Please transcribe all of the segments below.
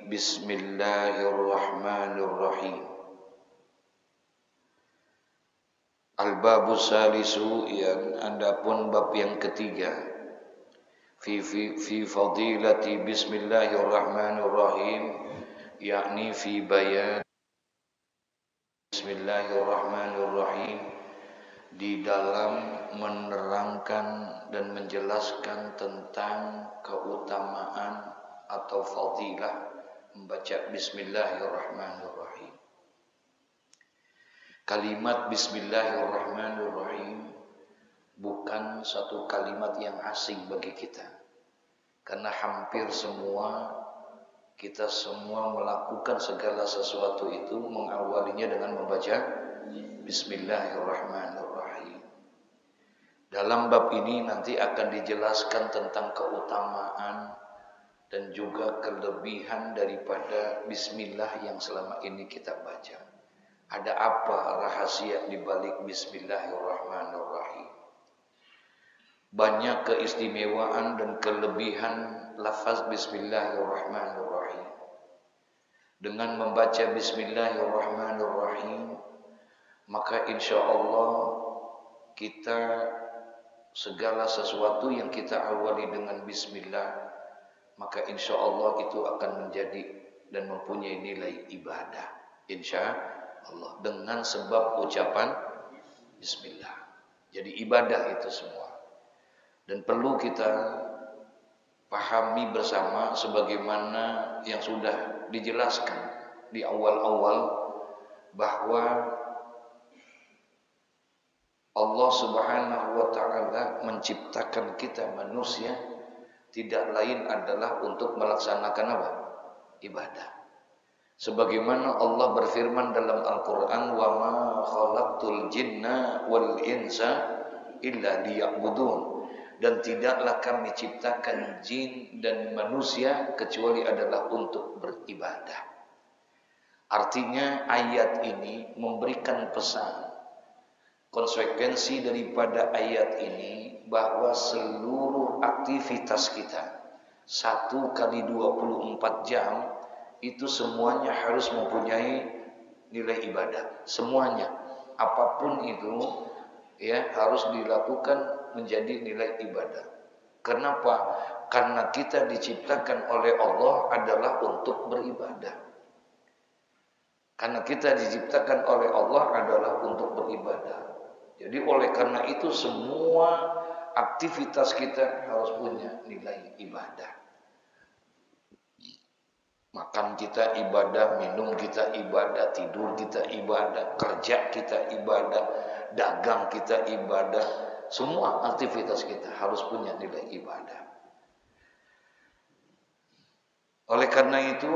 Bismillahirrahmanirrahim. Al-babu salisu, yang andapun bab yang ketiga, fi fadilati bismillahirrahmanirrahim, yakni fi bayan bismillahirrahmanirrahim, di dalam menerangkan dan menjelaskan tentang keutamaan atau fadilah membaca bismillahirrahmanirrahim. Kalimat bismillahirrahmanirrahim bukan satu kalimat yang asing bagi kita, karena hampir kita semua melakukan segala sesuatu itu mengawalinya dengan membaca bismillahirrahmanirrahim. Dalam bab ini nanti akan dijelaskan tentang keutamaan dan juga kelebihan daripada bismillah yang selama ini kita baca. Ada apa rahasia di balik bismillahirrahmanirrahim? Banyak keistimewaan dan kelebihan lafaz bismillahirrahmanirrahim. Dengan membaca bismillahirrahmanirrahim, maka insya Allah kita segala sesuatu yang kita awali dengan bismillah, maka insya Allah itu akan menjadi dan mempunyai nilai ibadah, insya Allah, dengan sebab ucapan bismillah. Jadi ibadah itu semua. Dan perlu kita pahami bersama sebagaimana yang sudah dijelaskan di awal-awal, bahwa Allah Subhanahu wa ta'ala menciptakan kita manusia tidak lain adalah untuk melaksanakan apa? Ibadah. Sebagaimana Allah berfirman dalam Al-Quran, wa ma khalaqtul jinna wal insa illa liya'budun, dan tidaklah kami ciptakan jin dan manusia kecuali adalah untuk beribadah. Artinya ayat ini memberikan pesan, konsekuensi daripada ayat ini, bahwa seluruh aktivitas kita 1 kali 24 jam itu semuanya harus mempunyai nilai ibadah. Semuanya, apapun itu ya, harus dilakukan menjadi nilai ibadah. Kenapa? Karena kita diciptakan oleh Allah adalah untuk beribadah. Karena kita diciptakan oleh Allah adalah untuk beribadah. Jadi oleh karena itu semua aktivitas kita harus punya nilai ibadah. Makan kita ibadah, minum kita ibadah, tidur kita ibadah, kerja kita ibadah, dagang kita ibadah. Semua aktivitas kita harus punya nilai ibadah. Oleh karena itu,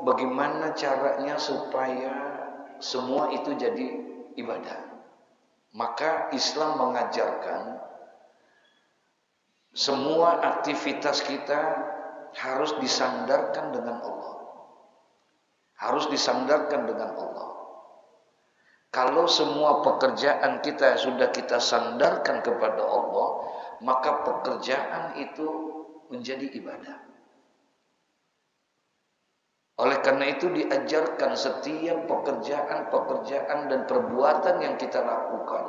bagaimana caranya supaya semua itu jadi ibadah? Maka Islam mengajarkan semua aktivitas kita harus disandarkan dengan Allah. Harus disandarkan dengan Allah. Kalau semua pekerjaan kita sudah kita sandarkan kepada Allah, maka pekerjaan itu menjadi ibadah. Oleh karena itu diajarkan setiap pekerjaan dan perbuatan yang kita lakukan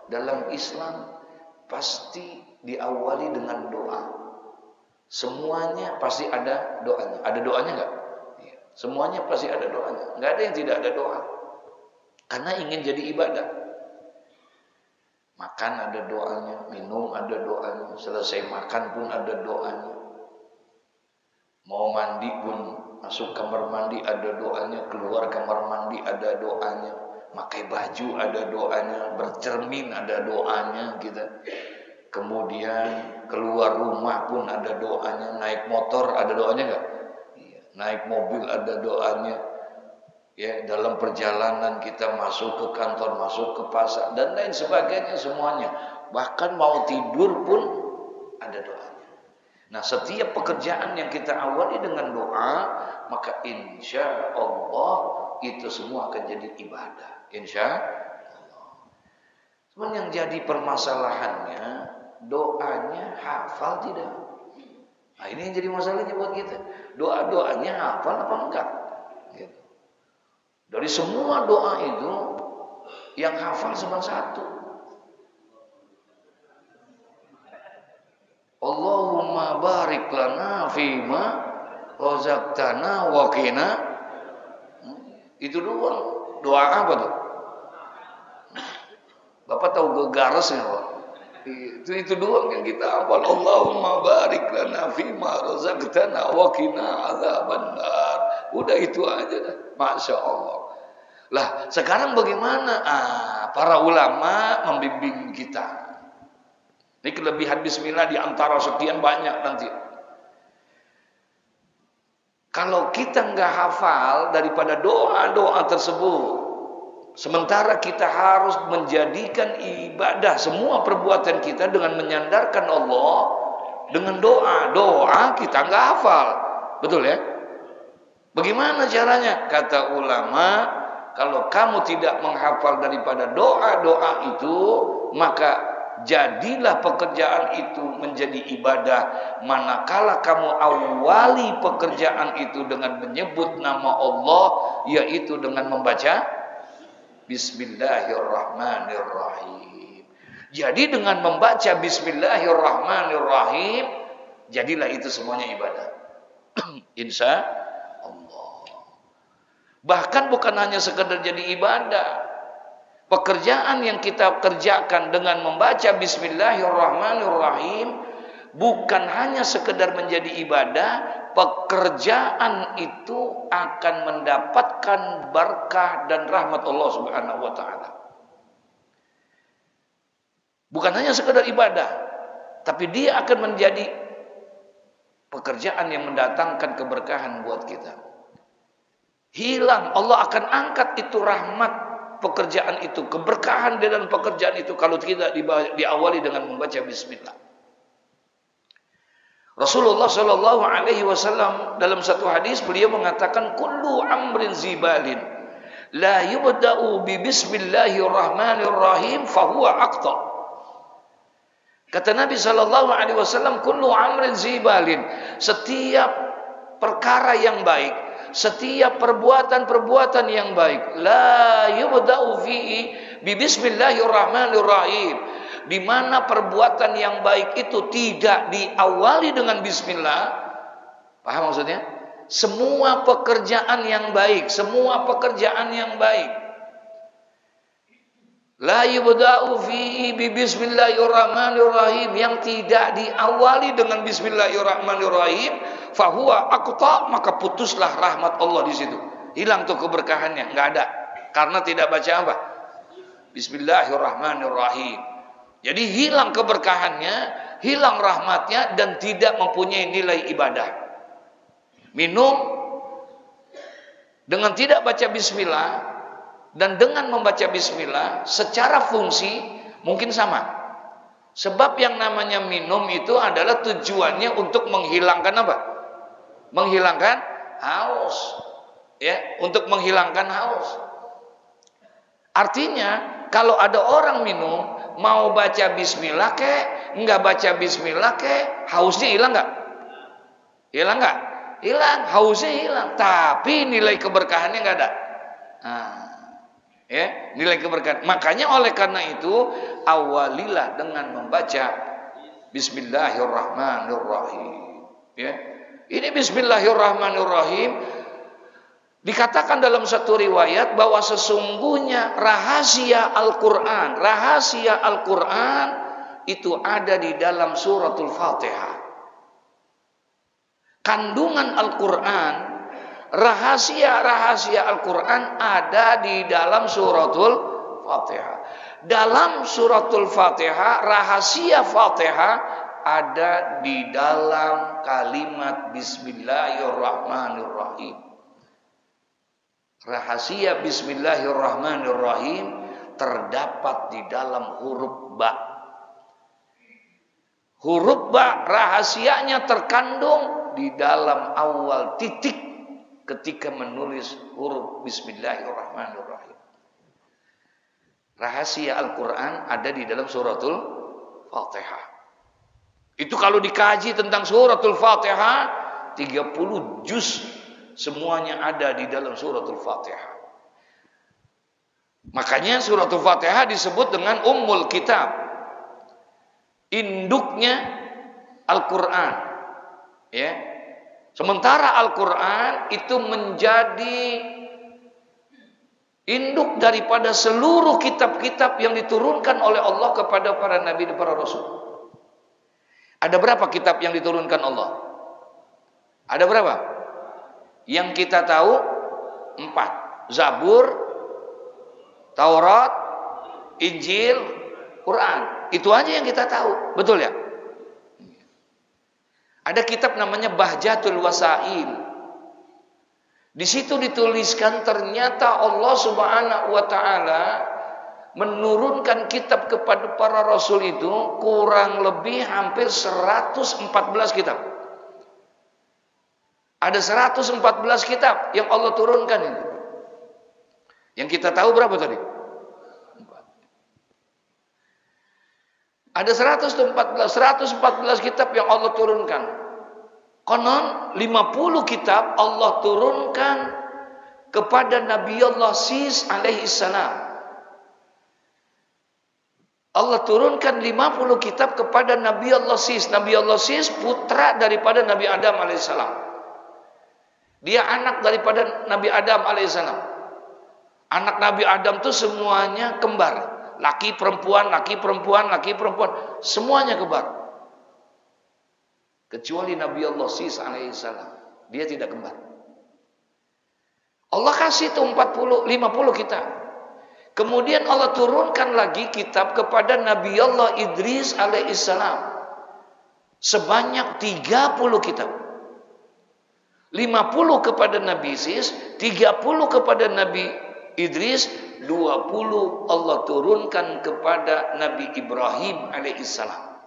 dalam Islam pasti diawali dengan doa. Semuanya pasti ada doanya. Ada doanya enggak? Semuanya pasti ada doanya. Enggak ada yang tidak ada doa. Karena ingin jadi ibadah. Makan ada doanya, minum ada doanya, selesai makan pun ada doanya. Mau mandi pun, masuk kamar mandi ada doanya, keluar kamar mandi ada doanya, pakai baju ada doanya, bercermin ada doanya gitu. Kemudian keluar rumah pun ada doanya, naik motor ada doanya enggak? Naik mobil ada doanya. Ya, dalam perjalanan kita masuk ke kantor, masuk ke pasar dan lain sebagainya semuanya. Bahkan mau tidur pun ada doanya. Nah, setiap pekerjaan yang kita awali dengan doa, maka insya Allah itu semua akan jadi ibadah. Insya Allah. Cuman yang jadi permasalahannya, doanya hafal tidak? Nah, ini yang jadi masalahnya buat kita. Doa-doanya hafal apa enggak? Gitu. Dari semua doa itu yang hafal cuma satu. Allahumma barik lana fima razaqtana wa qina. Itu doang. Doa apa tuh? Bapak tahu gegares enggak, Pak? Itu doang yang kita hafal. Allahumma barik lana fima razaqtana wa qina adzabannar. Udah itu aja dah. Masya Allah. Lah, sekarang bagaimana? Para ulama membimbing kita. Ini kelebihan bismillah di antara sekian banyak nanti. Kalau kita nggak hafal daripada doa-doa tersebut, sementara kita harus menjadikan ibadah semua perbuatan kita dengan menyandarkan Allah dengan doa kita nggak hafal, betul ya? Bagaimana caranya? Kata ulama, kalau kamu tidak menghafal daripada doa-doa itu, maka jadilah pekerjaan itu menjadi ibadah. Manakala kamu awali pekerjaan itu dengan menyebut nama Allah, yaitu dengan membaca Bismillahirrahmanirrahim. Jadi dengan membaca Bismillahirrahmanirrahim, jadilah itu semuanya ibadah. Insya Allah. Bahkan bukan hanya sekedar jadi ibadah. Pekerjaan yang kita kerjakan dengan membaca Bismillahirrahmanirrahim bukan hanya sekedar menjadi ibadah, pekerjaan itu akan mendapatkan berkah dan rahmat Allah Subhanahu wa taala. Bukan hanya sekedar ibadah, tapi dia akan menjadi pekerjaan yang mendatangkan keberkahan buat kita. Hilang, Allah akan angkat itu rahmat pekerjaan itu, keberkahan di dalam pekerjaan itu kalau tidak diawali dengan membaca bismillah. Rasulullah Shallallahu Alaihi Wasallam dalam satu hadis beliau mengatakan, kullu amrin zibalin la yubda'u bi bismillahirrahmanirrahim fahuwa aqta. Kata Nabi Shallallahu Alaihi Wasallam, kullu amrin zibalin, setiap perkara yang baik, setiap perbuatan-perbuatan yang baik, la yubda'u fihi bi bismillahirrahmanirrahim, di mana perbuatan yang baik itu tidak diawali dengan bismillah. Paham maksudnya? Semua pekerjaan yang baik, semua pekerjaan yang baik, la yubda'u fihi bi bismillahirrahmanirrahim, yang tidak diawali dengan bismillahirrahmanirrahim, fahuwa aqta, maka putuslah rahmat Allah di situ. Hilang tuh keberkahannya, enggak ada. Karena tidak baca apa? Bismillahirrahmanirrahim. Jadi hilang keberkahannya, hilang rahmatnya, dan tidak mempunyai nilai ibadah. Minum dengan tidak baca bismillah dan dengan membaca bismillah secara fungsi mungkin sama. Sebab yang namanya minum itu adalah tujuannya untuk menghilangkan apa? Menghilangkan haus. Ya, untuk menghilangkan haus. Artinya, kalau ada orang minum, mau baca bismillah kek, enggak baca bismillah kek, hausnya hilang enggak? Hilang enggak? Hilang, hausnya hilang, tapi nilai keberkahannya enggak ada. Ya, nilai keberkahan. Makanya oleh karena itu awalilah dengan membaca Bismillahirrahmanirrahim. Ya, ini Bismillahirrahmanirrahim dikatakan dalam satu riwayat bahwa sesungguhnya rahasia Al-Quran itu ada di dalam suratul Fatihah. Kandungan Al-Quran, rahasia Al-Quran ada di dalam suratul Fatihah. Dalam suratul Fatihah, rahasia Fatihah ada di dalam kalimat Bismillahirrahmanirrahim. Rahasia Bismillahirrahmanirrahim terdapat di dalam huruf ba. Huruf ba rahasianya terkandung di dalam awal titik ketika menulis huruf Bismillahirrahmanirrahim. Rahasia Al-Quran ada di dalam suratul Fatihah. Itu kalau dikaji tentang suratul Fatihah, 30 juz semuanya ada di dalam suratul Fatihah. Makanya suratul Fatihah disebut dengan Ummul Kitab, induknya Al-Quran. Ya. Sementara Al-Quran itu menjadi induk daripada seluruh kitab-kitab yang diturunkan oleh Allah kepada para nabi dan para rasul. Ada berapa kitab yang diturunkan Allah? Ada berapa? Yang kita tahu 4. Zabur, Taurat, Injil, Quran. Itu aja yang kita tahu. Betul ya? Ada kitab namanya Bahjatul Wasail. Di situ dituliskan ternyata Allah Subhanahu wa taala menurunkan kitab kepada para rasul itu kurang lebih hampir 114 kitab. Ada 114 kitab yang Allah turunkan ini. Yang kita tahu berapa tadi? 4. Ada 114 kitab yang Allah turunkan. Konon 50 kitab Allah turunkan kepada Nabi Allah Sis alaihi salam. Allah turunkan 50 kitab kepada Nabi Allah Sis. Nabi Allah Sis putra daripada Nabi Adam alaihissalam. Dia anak daripada Nabi Adam alaihissalam. Anak Nabi Adam itu semuanya kembar. Laki perempuan, laki perempuan, laki perempuan. Semuanya kembar. Kecuali Nabi Allah Sis alaihissalam. Dia tidak kembar. Allah kasih itu 50 kitab. Kemudian Allah turunkan lagi kitab kepada Nabi Allah Idris alaihissalam. Sebanyak 30 kitab. 50 kepada Nabi Sis, 30 kepada Nabi Idris, 20 Allah turunkan kepada Nabi Ibrahim alaihissalam.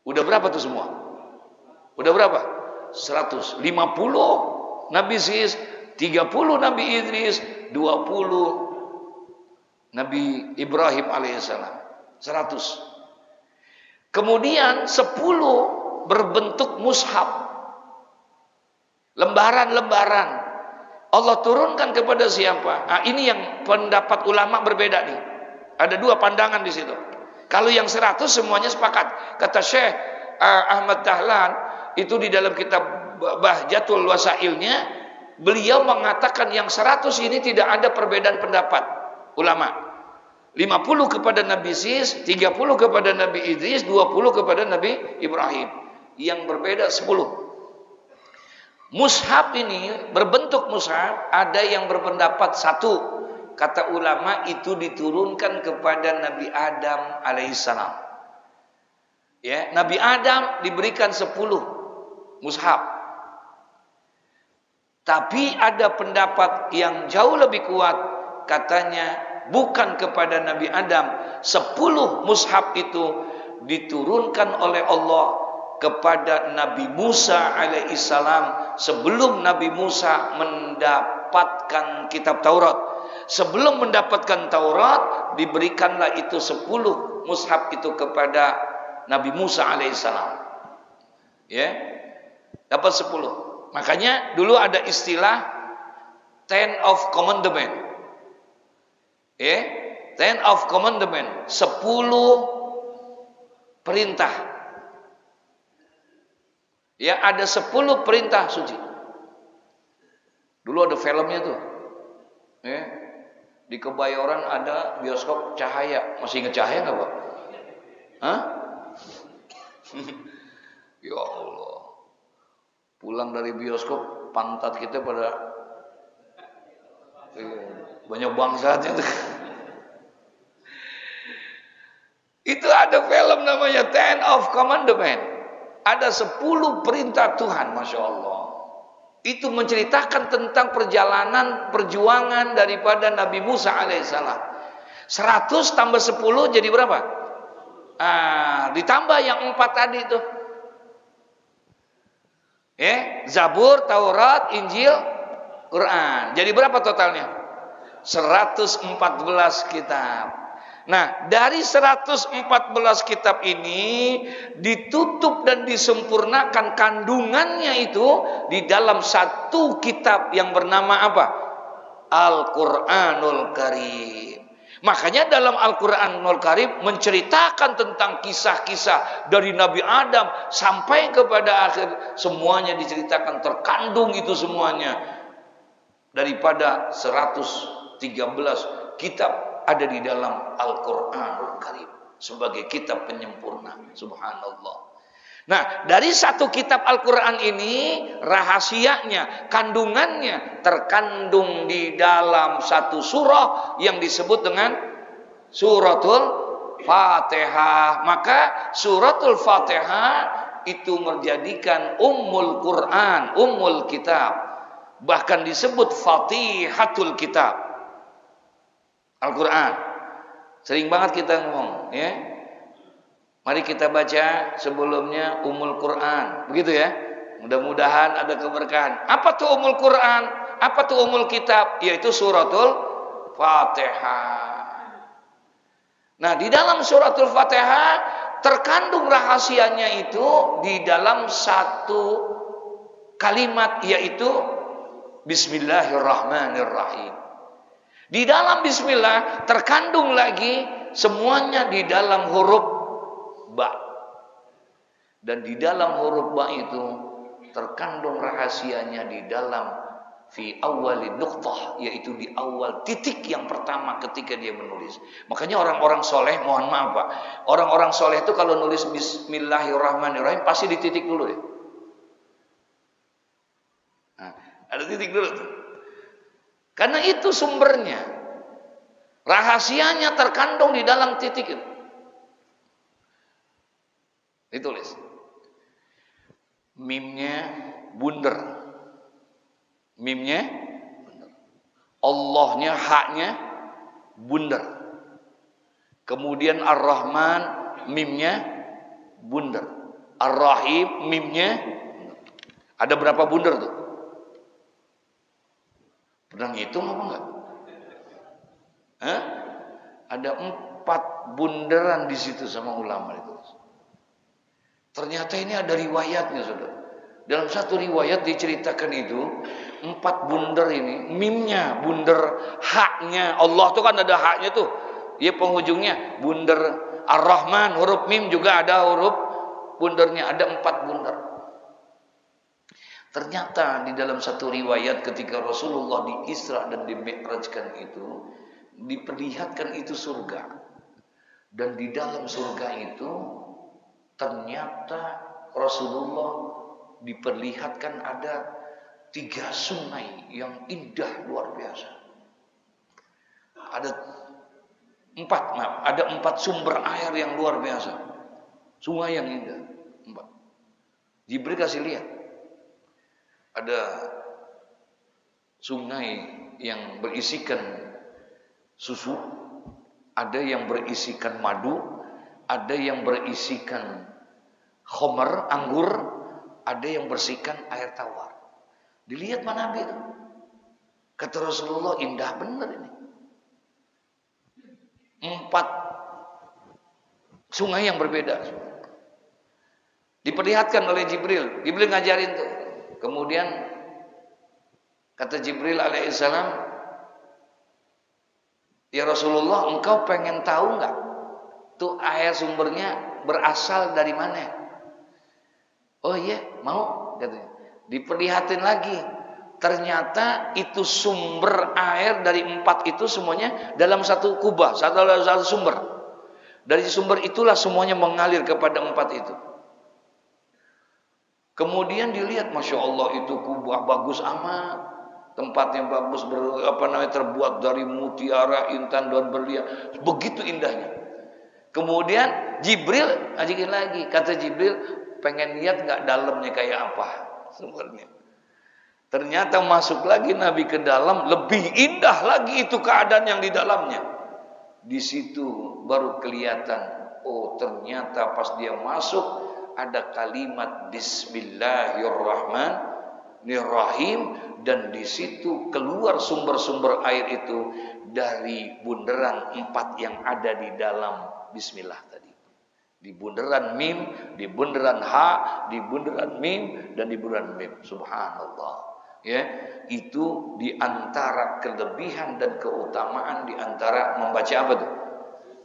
Udah berapa tuh semua? Udah berapa? 150 Nabi Sis, 30 Nabi Idris, 20 Nabi Ibrahim alaihissalam. 100. Kemudian 10 berbentuk mushaf. Lembaran-lembaran. Allah turunkan kepada siapa? Nah, ini yang pendapat ulama berbeda nih. Ada 2 pandangan di situ. Kalau yang 100 semuanya sepakat. Kata Syekh Ahmad Dahlan itu di dalam kitab Bahjatul Wasailnya, beliau mengatakan yang 100 ini tidak ada perbedaan pendapat ulama. 50 kepada Nabi Sis, 30 kepada Nabi Idris, 20 kepada Nabi Ibrahim. Yang berbeda 10. Mushaf ini berbentuk mushaf, ada yang berpendapat 1. Kata ulama itu diturunkan kepada Nabi Adam alaihissalam. Ya, Nabi Adam diberikan 10 mushaf. Tapi ada pendapat yang jauh lebih kuat, katanya bukan kepada Nabi Adam. 10 mushaf itu diturunkan oleh Allah kepada Nabi Musa alaihissalam sebelum Nabi Musa mendapatkan kitab Taurat. Sebelum mendapatkan Taurat, diberikanlah itu 10 mushaf itu kepada Nabi Musa alaihissalam. Ya, dapat 10. Makanya dulu ada istilah Ten of Commandment. Ya, Ten of Commandment, 10 perintah. Ya, ada 10 perintah suci. Dulu ada filmnya tuh. Ya, di Kebayoran ada bioskop Cahaya. Masih ingat Cahaya nggak, Pak? Hah? Ya Allah. Pulang dari bioskop, pantat kita pada banyak bangsanya tuh. Itu ada film namanya Ten of Commandment. Ada 10 perintah Tuhan, Masya Allah. Itu menceritakan tentang perjalanan, perjuangan daripada Nabi Musa alaihissalam. 100 tambah 10 jadi berapa? Ditambah yang 4 tadi itu. Zabur, Taurat, Injil, Quran. Jadi berapa totalnya? 114 kitab. Nah, dari 114 kitab ini ditutup dan disempurnakan kandungannya itu di dalam satu kitab yang bernama apa? Al-Qur'anul Karim. Makanya dalam Al-Qur'anul Karim menceritakan tentang kisah-kisah dari Nabi Adam sampai kepada akhir, semuanya diceritakan, terkandung itu semuanya. Daripada 113 kitab ada di dalam Al-Qur'anul Karim sebagai kitab penyempurna. Subhanallah. Nah, dari satu kitab Al-Quran ini rahasianya, kandungannya terkandung di dalam satu surah yang disebut dengan Suratul Fatihah. Maka Suratul Fatihah itu menjadikan Ummul Quran, Ummul Kitab. Bahkan disebut Fatihatul Kitab. Al-Quran. Sering banget kita ngomong, ya. Mari kita baca sebelumnya Ummul Quran, begitu ya. Mudah-mudahan ada keberkahan. Apa tuh Ummul Quran? Apa tuh Ummul Kitab? Yaitu Suratul Fatihah. Nah, di dalam Suratul Fatihah terkandung rahasianya itu di dalam satu kalimat, yaitu Bismillahirrahmanirrahim. Di dalam Bismillah terkandung lagi semuanya di dalam huruf ba. Dan di dalam huruf ba itu terkandung rahasianya di dalam fi awwali nuqtah, yaitu di awal titik yang pertama ketika dia menulis. Makanya orang-orang soleh, mohon maaf Pak, orang-orang soleh itu kalau nulis Bismillahirrahmanirrahim pasti di titik dulu ya. Nah, ada titik dulu tuh. Karena itu sumbernya, rahasianya terkandung di dalam titik itu. Ditulis. Mimnya bunder. Mimnya bunder. Allahnya, haknya bunder. Kemudian Ar-Rahman, mimnya bunder. Ar-Rahim, mimnya bunder. Ada berapa bunder tuh? Pernah ngitung apa enggak? Hah? Ada 4 bunderan di situ sama ulama itu. Ternyata ini ada riwayatnya, saudara. Dalam satu riwayat diceritakan itu 4 bunder ini, mimnya bunder, haknya Allah tuh kan ada haknya tuh. Ya penghujungnya bunder Ar-Rahman, huruf mim juga ada huruf bundernya, ada 4 bunder. Ternyata di dalam satu riwayat ketika Rasulullah di Isra dan di Mi'rajkan itu diperlihatkan itu surga. Dan di dalam surga itu ternyata Rasulullah diperlihatkan ada 3 sungai yang indah luar biasa. Ada 4 sumber air yang luar biasa. Sungai yang indah. 4. Jibril kasih lihat. Ada sungai yang berisikan susu, ada yang berisikan madu, ada yang berisikan khamar, anggur, ada yang berisikan air tawar. Dilihat mana Nabi itu. Kata Rasulullah, indah benar ini. 4 sungai yang berbeda. Diperlihatkan oleh Jibril. Jibril ngajarin tuh. Kemudian kata Jibril alaihissalam, ya Rasulullah, engkau pengen tahu nggak tuh air sumbernya berasal dari mana? Oh iya, mau, katanya. Diperlihatin lagi. Ternyata itu sumber air dari 4 itu semuanya dalam satu kubah, satu sumber. Dari sumber itulah semuanya mengalir kepada 4 itu. Kemudian dilihat, masya Allah itu kubah bagus amat, tempatnya bagus, terbuat dari mutiara, intan, dan berlian, begitu indahnya. Kemudian Jibril ajakin lagi, kata Jibril, pengen lihat nggak dalamnya kayak apa sumbernya. Ternyata masuk lagi Nabi ke dalam, lebih indah lagi itu keadaan yang di dalamnya. Di situ baru kelihatan, oh ternyata pas dia masuk ada kalimat Bismillahirrahmanirrahim. Rahim, dan di situ keluar sumber-sumber air itu dari bunderan 4 yang ada di dalam bismillah tadi. Di bunderan mim, di bunderan ha, di bunderan mim, dan di bunderan mim. Subhanallah. Ya, itu di antara kelebihan dan keutamaan di antara membaca apa tuh?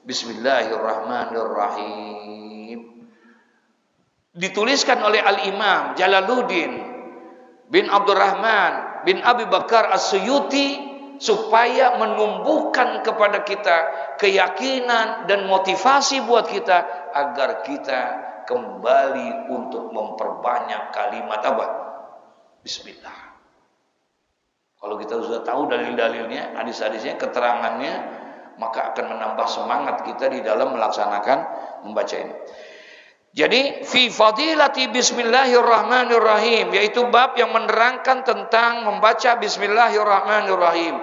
Bismillahirrahmanirrahim. Dituliskan oleh Al-Imam Jalaluddin bin Abdurrahman bin Abi Bakar As-Suyuti supaya menumbuhkan kepada kita keyakinan dan motivasi buat kita agar kita kembali untuk memperbanyak kalimat apa? Bismillah. Kalau kita sudah tahu dalil-dalilnya, hadis-hadisnya, keterangannya, maka akan menambah semangat kita di dalam melaksanakan membaca ini. Jadi fi fadilati bismillahirrahmanirrahim, yaitu bab yang menerangkan tentang membaca bismillahirrahmanirrahim.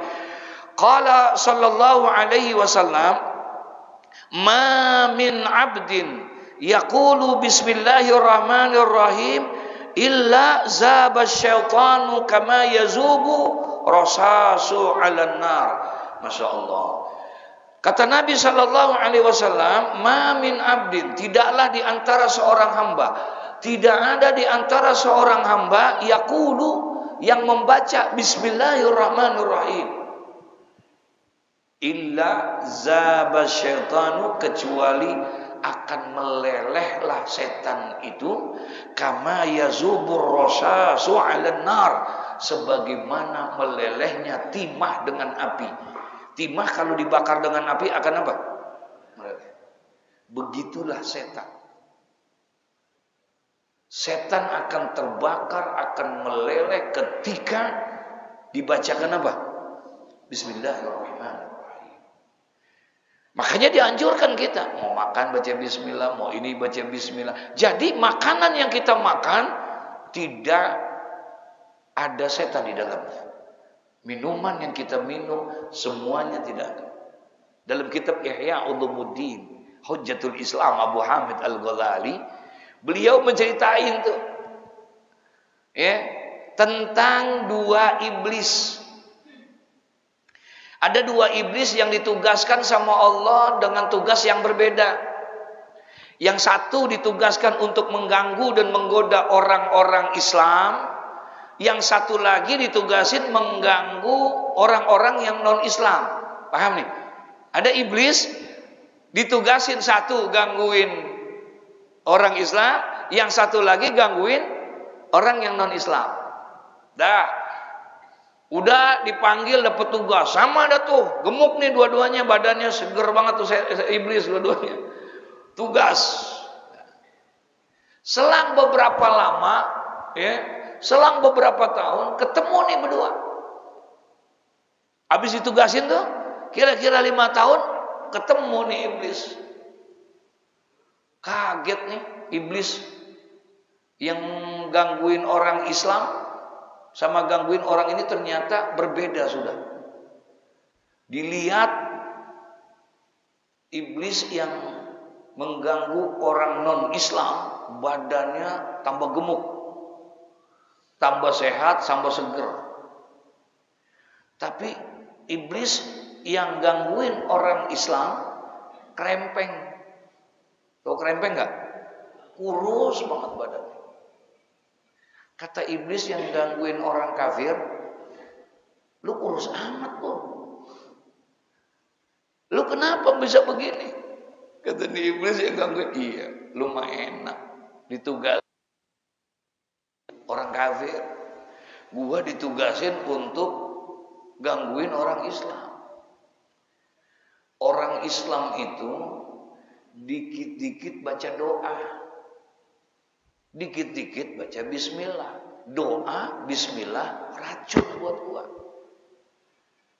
Qala sallallahu alaihi wasallam, ma min abdin yaqulu bismillahirrahmanirrahim illa zaba syaitanu kama yazubu rasasu 'alan nar. Masya Allah. Kata Nabi sallallahu alaihi wasallam, ma min abdin, tidaklah di antara seorang hamba, tidak ada di antara seorang hamba yaqulu, yang membaca bismillahirrahmanirrahim, illa zaba syaitanu, kecuali akan melelehlah setan itu, kama yazubur rasasu 'alan nar, sebagaimana melelehnya timah dengan api. Timah kalau dibakar dengan api akan apa? Meleleh. Begitulah setan. Setan akan terbakar, akan meleleh ketika dibacakan apa? Bismillahirrahmanirrahim. Makanya dianjurkan kita mau makan baca bismillah, mau ini baca bismillah. Jadi makanan yang kita makan tidak ada setan di dalamnya. Minuman yang kita minum semuanya tidak ada. Dalam kitab Ihya Ulumuddin Hujjatul Islam Abu Hamid Al-Ghazali, beliau menceritain tuh ya, tentang 2 iblis. Ada 2 iblis yang ditugaskan sama Allah dengan tugas yang berbeda. Yang satu ditugaskan untuk mengganggu dan menggoda orang-orang Islam. Yang satu lagi ditugasin mengganggu orang-orang yang non-Islam. Paham nih? Ada iblis ditugasin, satu gangguin orang Islam, yang satu lagi gangguin orang yang non-Islam. Dah, udah dipanggil dapat tugas, sama ada tuh, gemuk nih dua-duanya, badannya seger banget tuh iblis dua-duanya. Tugas. Selang beberapa lama, ya, selang beberapa tahun ketemu nih berdua. Habis ditugasin tuh, kira-kira 5 tahun ketemu nih iblis. Kaget nih iblis yang gangguin orang Islam sama gangguin orang ini ternyata berbeda sudah. Dilihat iblis yang mengganggu orang non-Islam badannya tambah gemuk, tambah sehat, tambah seger. Tapi iblis yang gangguin orang Islam krempeng. Tahu krempeng nggak? Kurus banget badannya. Kata iblis yang gangguin orang kafir, lu kurus amat lu. Lu kenapa bisa begini? Kata iblis yang gangguin, iya, lu mah enak ditugas orang kafir, gua ditugasin untuk gangguin orang Islam. Orang Islam itu dikit-dikit baca doa, dikit-dikit baca bismillah. Doa bismillah racun buat gua.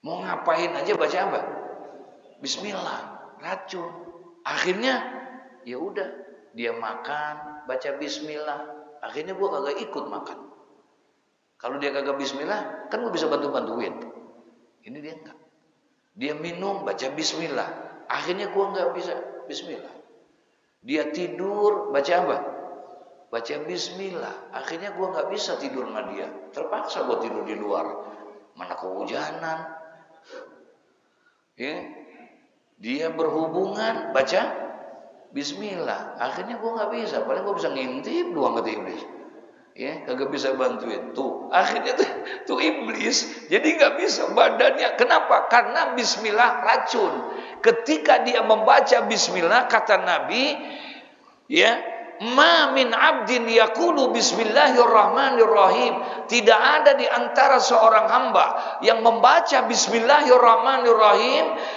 Mau ngapain aja baca apa? Bismillah, racun. Akhirnya ya udah, dia makan baca bismillah. Akhirnya gua kagak ikut makan. Kalau dia kagak bismillah, kan gua bisa bantu-bantuin. Ini dia enggak. Dia minum baca bismillah. Akhirnya gua enggak bisa bismillah. Dia tidur baca apa? baca bismillah. Akhirnya gue nggak bisa tidur sama dia, terpaksa gue tidur di luar. Mana kehujanan, ya. Dia berhubungan baca bismillah. Akhirnya gue nggak bisa, paling gue bisa ngintip doang kata iblis. Ya, kagak bisa bantuin tuh. Akhirnya tuh iblis jadi nggak bisa badannya. Kenapa? Karena bismillah racun. Ketika dia membaca bismillah, kata Nabi, ya, ma min abdin yaqulu bismillahirrahmanirrahim. Tidak ada di antara seorang hamba yang membaca bismillahirrahmanirrahim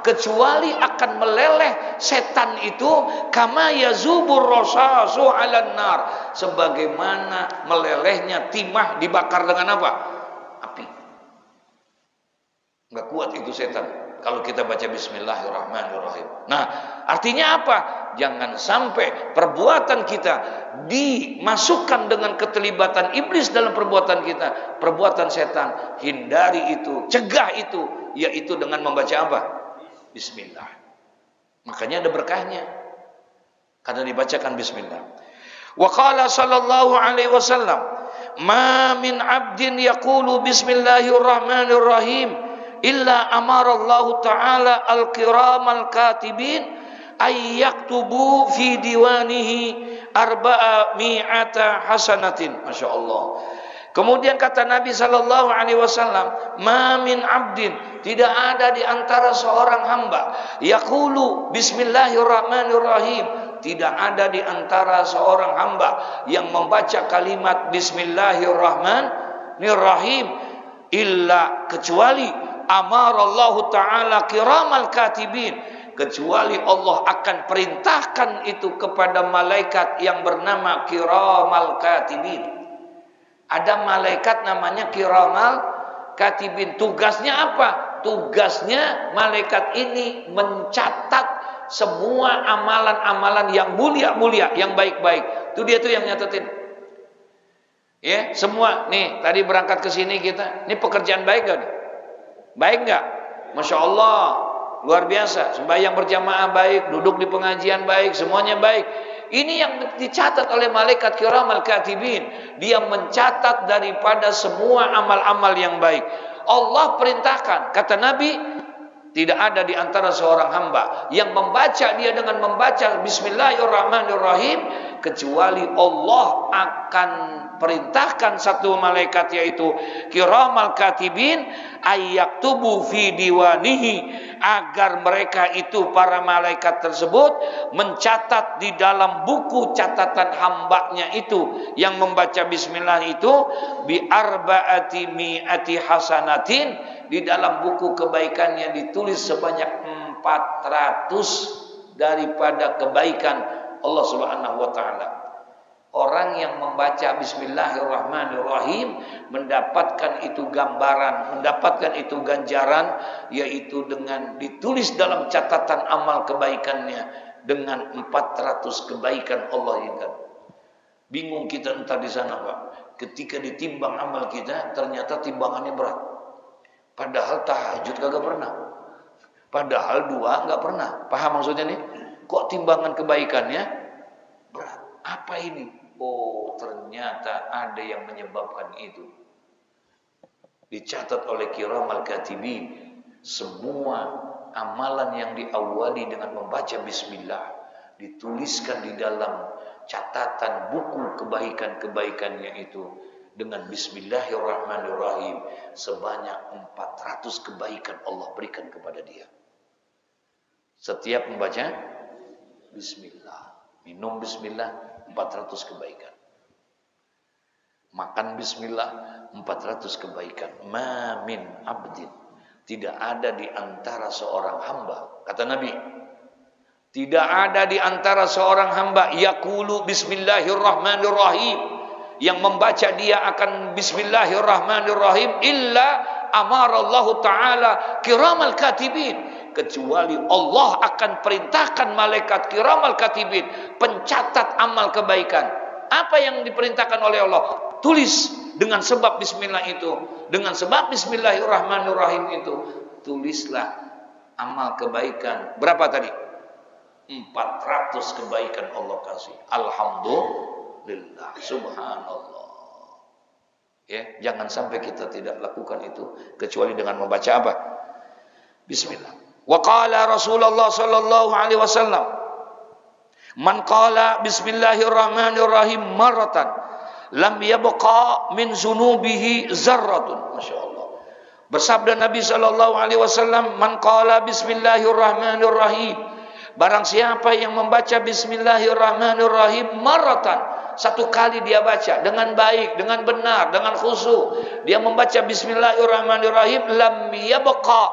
kecuali akan meleleh setan itu kama yazubur rasasu 'alan nar, sebagaimana melelehnya timah dibakar dengan apa? Api. Enggak kuat itu setan kalau kita baca bismillahirrahmanirrahim. Nah, artinya apa? Jangan sampai perbuatan kita dimasukkan dengan keterlibatan iblis dalam perbuatan kita, perbuatan setan. Hindari itu, cegah itu, yaitu dengan membaca apa? Bismillah. Makanya ada berkahnya karena dibacakan bismillah. Wa qala sallallahu alaihi wasallam, "Ma min 'abdin yaqulu bismillahirrahmanirrahim illa amara Allah taala al-kiramal katibin ay yaktubu fi diwanihi arba'a mi'ata hasanatin." Masya Allah. Kemudian kata Nabi sallallahu alaihi wasallam, "Ma min 'abdin", tidak ada di antara seorang hamba, yaqulu bismillahirrahmanirrahim, tidak ada di antara seorang hamba yang membaca kalimat bismillahirrahmanirrahim, illa, kecuali amarallahu ta'ala kiramal katibin, kecuali Allah akan perintahkan itu kepada malaikat yang bernama kiramal katibin. Ada malaikat namanya kiramal katibin. Tugasnya apa? Tugasnya malaikat ini mencatat semua amalan-amalan yang mulia-mulia, yang baik-baik. Itu dia tuh yang nyatetin. Ya, semua nih tadi berangkat ke sini kita. Ini pekerjaan baik gak nih? Baik gak? Masya Allah, luar biasa. Sembahyang berjamaah baik, duduk di pengajian baik, semuanya baik. Ini yang dicatat oleh malaikat kiramal katibin. Dia mencatat daripada semua amal-amal yang baik. Allah perintahkan, kata Nabi, tidak ada di antara seorang hamba yang membaca dia dengan membaca bismillahirrahmanirrahim, kecuali Allah akan perintahkan satu malaikat, yaitu kiramal katibin, ayyaktubu fi diwanihi, agar mereka itu, para malaikat tersebut, mencatat di dalam buku catatan hambanya itu yang membaca bismillah itu, bi arba'ati mi'ati hasanatin, di dalam buku kebaikannya ditulis sebanyak 400 daripada kebaikan Allah Subhanahu wa taala. Orang yang membaca bismillahirrahmanirrahim mendapatkan itu gambaran, mendapatkan itu ganjaran, yaitu dengan ditulis dalam catatan amal kebaikannya dengan 400 kebaikan Allah ingat. Bingung kita entar di sana, Pak. Ketika ditimbang amal kita, ternyata timbangannya berat. Padahal tahajud kagak pernah. Padahal dua enggak pernah. Paham maksudnya nih? Kok timbangan kebaikannya berat? Apa ini? Oh, ternyata ada yang menyebabkan itu. Dicatat oleh kiramal katibin. Semua amalan yang diawali dengan membaca bismillah dituliskan di dalam catatan buku kebaikan-kebaikannya itu dengan bismillahirrahmanirrahim, sebanyak 400 kebaikan Allah berikan kepada dia. Setiap membaca bismillah, minum bismillah, 400 kebaikan. Makan bismillah, 400 kebaikan. Ma min abdin, tidak ada di antara seorang hamba, kata Nabi, tidak ada di antara seorang hamba yaqulu bismillahirrahmanirrahim, yang membaca dia akan bismillahirrahmanirrahim, illa amarallahu ta'ala kiramal katibin, kecuali Allah akan perintahkan malaikat kiramal katibin, pencatat amal kebaikan. Apa yang diperintahkan oleh Allah? Tulis dengan sebab bismillah itu, dengan sebab bismillahirrahmanirrahim itu, tulislah amal kebaikan. Berapa tadi? 400 kebaikan Allah kasih. Alhamdulillah, subhanallah. Ya, jangan sampai kita tidak lakukan itu kecuali dengan membaca apa? Bismillah. Wa qala Rasulullah sallallahu alaihi wasallam, man qala bismillahirrahmanirrahim marratan lam yabqa min zunubihi zarratun. Masyaallah. Bersabda Nabi sallallahu alaihi wasallam, man qala bismillahirrahmanirrahim, barang siapa yang membaca bismillahirrahmanirrahim marratan, satu kali dia baca dengan baik, dengan benar, dengan khusyuk, dia membaca bismillahirrahmanirrahim, lam yabqa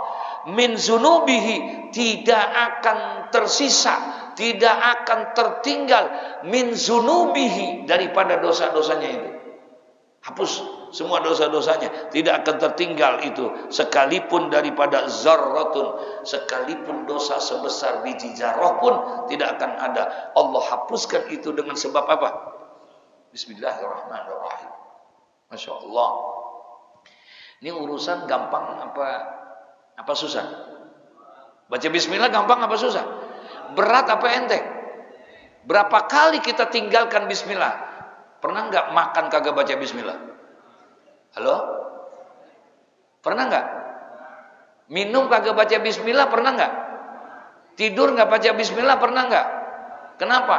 min zunubihi, tidak akan tersisa, tidak akan tertinggal min zunubihi, daripada dosa-dosanya itu. Hapus semua dosa-dosanya, tidak akan tertinggal itu, sekalipun daripada zarratun, sekalipun dosa sebesar biji zarah pun tidak akan ada. Allah hapuskan itu dengan sebab apa? Bismillahirrahmanirrahim. Masya Allah. Ini urusan gampang apa susah? Baca bismillah gampang apa susah? Berat apa enteng? Berapa kali kita tinggalkan bismillah? Pernah nggak makan kagak baca bismillah? Halo? Pernah nggak? Minum kagak baca bismillah? Pernah nggak? Tidur nggak baca bismillah? Pernah nggak? Kenapa?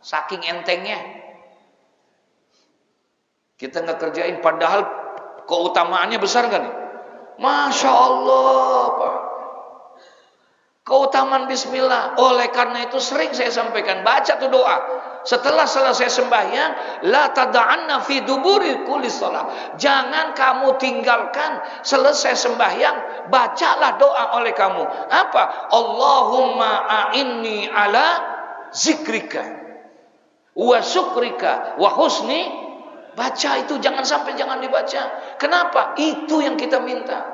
Saking entengnya. Kita nggak kerjain, padahal keutamaannya besar kan? Masya Allah, Pak. Keutamaan bismillah. Oleh karena itu sering saya sampaikan, baca tuh doa. Setelah selesai sembahyang, la tada'anna fi duburi kulli shalah. Jangan kamu tinggalkan selesai sembahyang, bacalah doa oleh kamu. Apa? Allahumma a'inni ala zikrika wa syukrika wa husni. Baca itu, jangan sampai jangan dibaca. Kenapa? Itu yang kita minta.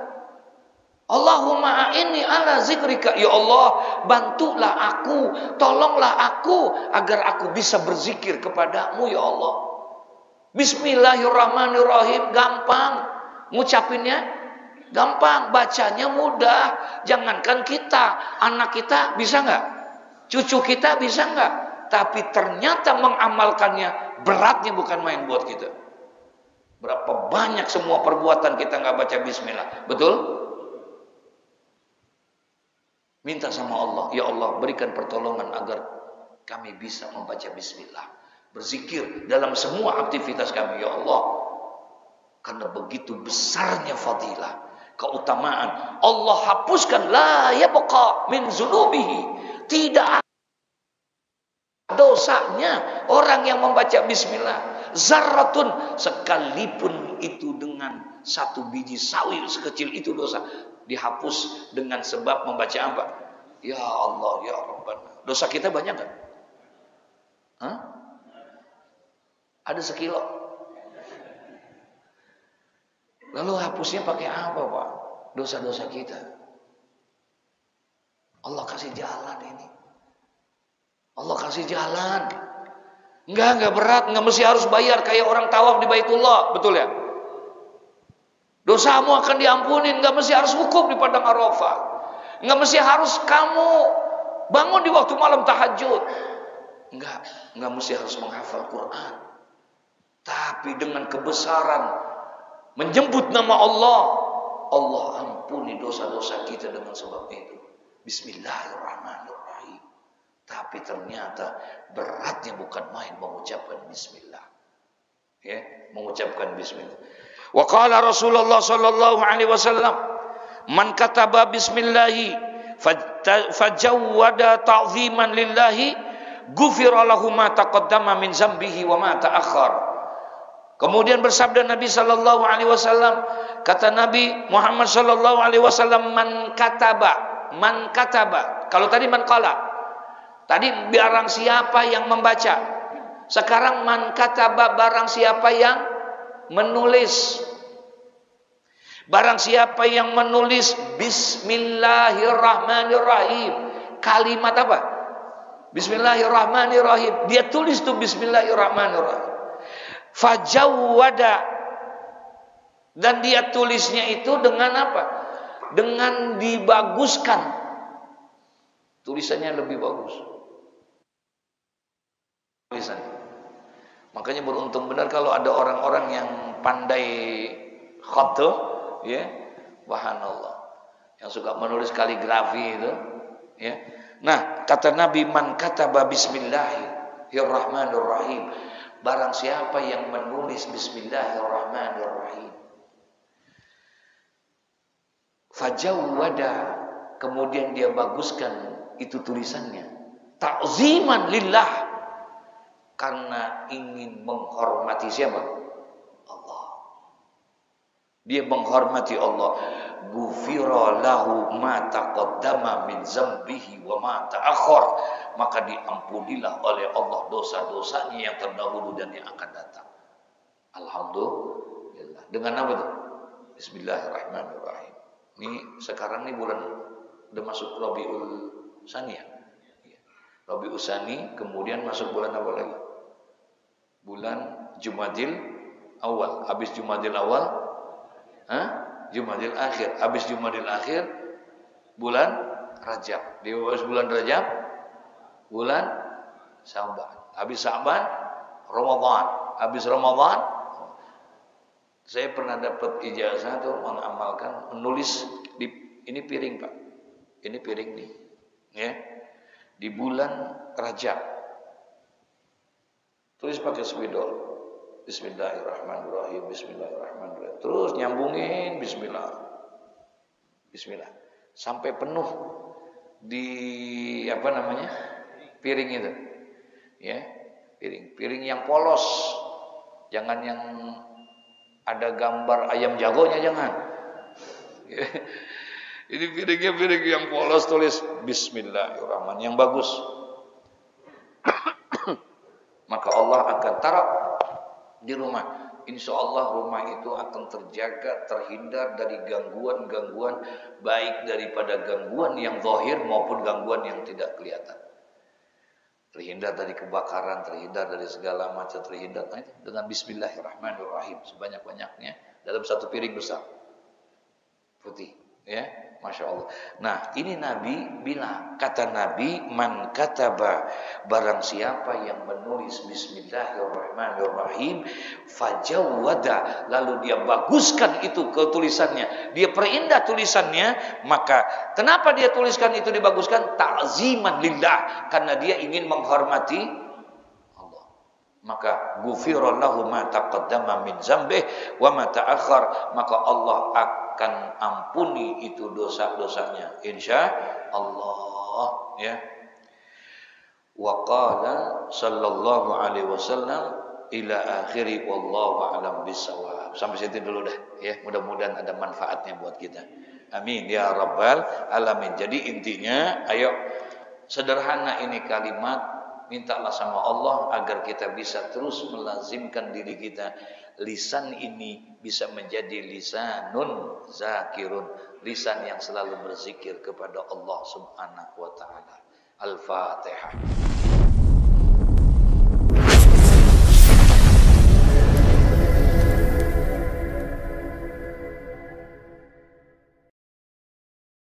Allahumma a'inni ala zikrika. Ya Allah, bantulah aku, tolonglah aku agar aku bisa berzikir kepadamu ya Allah. Bismillahirrahmanirrahim, gampang. Ngucapinnya gampang, bacanya mudah. Jangankan kita, anak kita bisa nggak? Cucu kita bisa nggak? Tapi ternyata mengamalkannya beratnya bukan main buat kita. Berapa banyak semua perbuatan kita nggak baca bismillah, betul? Minta sama Allah, ya Allah berikan pertolongan agar kami bisa membaca bismillah, berzikir dalam semua aktivitas kami ya Allah. Karena begitu besarnya fadilah, keutamaan. Allah hapuskan la yabqa min zunubihi, tidak dosanya orang yang membaca bismillah zarratun, sekalipun itu dengan satu biji sawi sekecil itu dosa dihapus dengan sebab membaca apa? Ya Allah ya Rabbana. Dosa kita banyak kan? Hah? Ada sekilo. Lalu hapusnya pakai apa Pak? Dosa-dosa kita. Allah kasih jalan ini. Allah kasih jalan. Enggak berat, enggak mesti harus bayar kayak orang tawaf di Baitullah, betul ya? Dosamu akan diampunin, enggak mesti harus wukuf di padang Arafah. Enggak mesti harus kamu bangun di waktu malam tahajud. Enggak mesti harus menghafal Quran. Tapi dengan kebesaran menjemput nama Allah, Allah ampuni dosa-dosa kita dengan sebab itu. Bismillahirrahmanirrahim. Tapi ternyata beratnya bukan main mengucapkan bismillah. Ya, mengucapkan bismillah. Wa qala Rasulullah sallallahu alaihi wasallam, man kataba bismillahi fajawwada ta'ziman lillahi ghufira lahu ma taqaddama min zambihi wa ma ta'akhkhar. Kemudian bersabda Nabi sallallahu alaihi wasallam, kata Nabi Muhammad sallallahu alaihi wasallam, man kataba. Kalau tadi man qala, tadi barang siapa yang membaca. Sekarang man kataba, barang siapa yang menulis. Barang siapa yang menulis bismillahirrahmanirrahim. Kalimat apa? Bismillahirrahmanirrahim. Dia tulis tuh bismillahirrahmanirrahim. Fajawwada, dan dia tulisnya itu dengan apa? Dengan dibaguskan. Tulisannya lebih bagus. tulisan. Makanya beruntung benar kalau ada orang-orang yang pandai khat tuh, ya, subhanallah. Yang suka menulis kaligrafi itu, ya. Nah, kata Nabi, man kataba bismillahirrahmanirrahim. Barang siapa yang menulis bismillahirrahmanirrahim, fajawwada, kemudian dia baguskan itu tulisannya, ta'ziman lillah, karena ingin menghormati siapa? Allah. Dia menghormati Allah. Ghufira lahu ma taqaddama min zambihi wa ma ta'akhkhar, maka diampunilah oleh Allah dosa-dosanya yang terdahulu dan yang akan datang. Alhamdulillah. Dengan apa itu? Bismillahirrahmanirrahim. Ini sekarang nih bulan udah masuk Rabiul Tsani ya. Rabiul Tsani, kemudian masuk bulan apa lagi? Bulan Jumadil Awal. Habis Jumadil Awal, Jumadil Akhir. Habis Jumadil Akhir, bulan Rajab. Di bulan Rajab, bulan Sa'ban. Habis Sa'ban, Ramadan. Habis Ramadan, saya pernah dapat ijazah tuh mengamalkan, menulis di ini piring Pak. Ini piring nih. Ya. Di bulan Rajab. Tulis pakai spidol. Bismillahirrahmanirrahim, bismillahirrahmanirrahim. Terus nyambungin bismillah. Bismillah. Sampai penuh di piring itu. Ya, piring yang polos. Jangan yang ada gambar ayam jagonya, jangan. Ini piringnya piring yang polos, tulis bismillahirrahmanirrahim yang bagus. Maka Allah akan taruh di rumah. Insya Allah rumah itu akan terjaga, terhindar dari gangguan-gangguan, baik daripada gangguan yang zahir maupun gangguan yang tidak kelihatan. Terhindar dari kebakaran, terhindar dari segala macam, terhindar dengan bismillahirrahmanirrahim sebanyak-banyaknya dalam satu piring besar putih, ya, masya Allah. Nah, ini Nabi bilang, kata Nabi, man kataba, barang siapa yang menulis bismillahirrahmanirrahim, fajawwada, lalu dia baguskan itu ke tulisannya, dia perindah tulisannya, maka kenapa dia tuliskan itu dibaguskan? Ta'ziman lillah, karena dia ingin menghormati Allah. Maka ghufira lahu ma taqaddama min dzambih wa ma ta'akhkhar, maka Allah akan ampuni itu dosa-dosanya insya Allah, ya. Wa qala sallallahu alaihi wasallam ila akhiri wallahu a'lam bissawab. Sampai situ dulu dah, ya. Mudah-mudahan ada manfaatnya buat kita. Amin ya rabbal alamin. Jadi intinya, ayo sederhana ini kalimat, mintalah sama Allah agar kita bisa terus melazimkan diri kita. Lisan ini bisa menjadi lisanun zakirun, lisan yang selalu berzikir kepada Allah Subhanahu wa taala. Al-Fatihah.